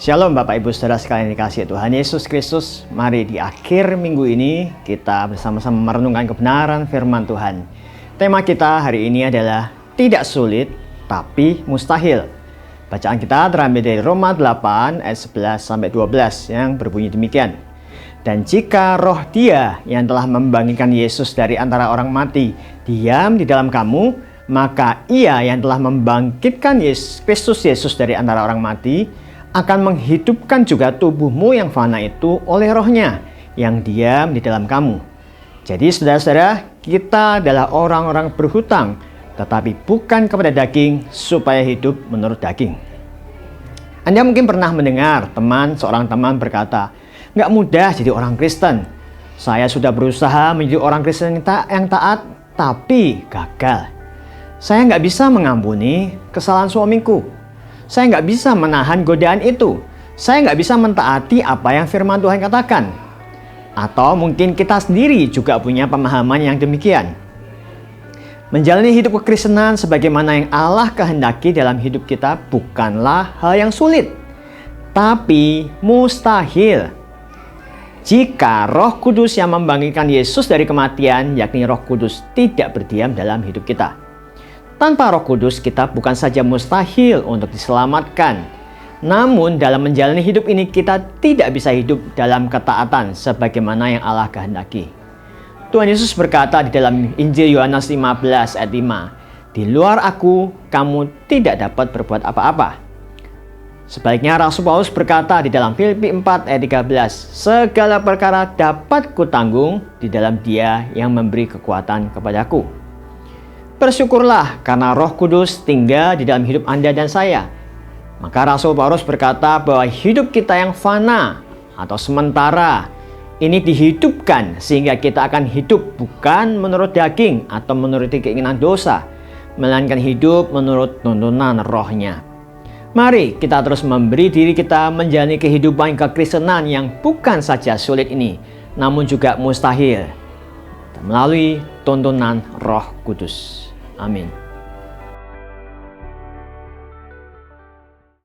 Shalom Bapak Ibu Saudara sekalian dikasihi Tuhan Yesus Kristus. Mari di akhir minggu ini kita bersama-sama merenungkan kebenaran firman Tuhan. Tema kita hari ini adalah tidak sulit tapi mustahil. Bacaan kita terambil dari Roma 8 ayat 11-12 yang berbunyi demikian. Dan jika roh Dia yang telah membangkitkan Yesus dari antara orang mati diam di dalam kamu, maka Ia yang telah membangkitkan Kristus Yesus dari antara orang mati akan menghidupkan juga tubuhmu yang fana itu oleh rohnya yang diam di dalam kamu. Jadi saudara-saudara, kita adalah orang-orang berhutang, tetapi bukan kepada daging supaya hidup menurut daging. Anda mungkin pernah mendengar seorang teman berkata, "Nggak mudah jadi orang Kristen. Saya sudah berusaha menjadi orang Kristen yang taat, tapi gagal. Saya nggak bisa mengampuni kesalahan suamiku. Saya nggak bisa menahan godaan itu. Saya nggak bisa mentaati apa yang firman Tuhan katakan." Atau mungkin kita sendiri juga punya pemahaman yang demikian. Menjalani hidup kekristenan sebagaimana yang Allah kehendaki dalam hidup kita bukanlah hal yang sulit, tapi mustahil. Jika Roh Kudus yang membangkitkan Yesus dari kematian, yakni Roh Kudus, tidak berdiam dalam hidup kita. Tanpa Roh Kudus, kita bukan saja mustahil untuk diselamatkan, namun dalam menjalani hidup ini kita tidak bisa hidup dalam ketaatan sebagaimana yang Allah kehendaki. Tuhan Yesus berkata di dalam Injil Yohanes 15 ayat 5, "Di luar aku, kamu tidak dapat berbuat apa-apa." Sebaliknya Rasul Paulus berkata di dalam Filipi 4 ayat 13, "Segala perkara dapat kutanggung di dalam Dia yang memberi kekuatan kepadaku." Bersyukurlah karena Roh Kudus tinggal di dalam hidup Anda dan saya. Maka Rasul Paulus berkata bahwa hidup kita yang fana atau sementara ini dihidupkan sehingga kita akan hidup bukan menurut daging atau menuruti keinginan dosa, melainkan hidup menurut tuntunan Rohnya. Mari kita terus memberi diri kita menjalani kehidupan kekristenan yang bukan saja sulit ini, namun juga mustahil melalui tuntunan Roh Kudus. Amin.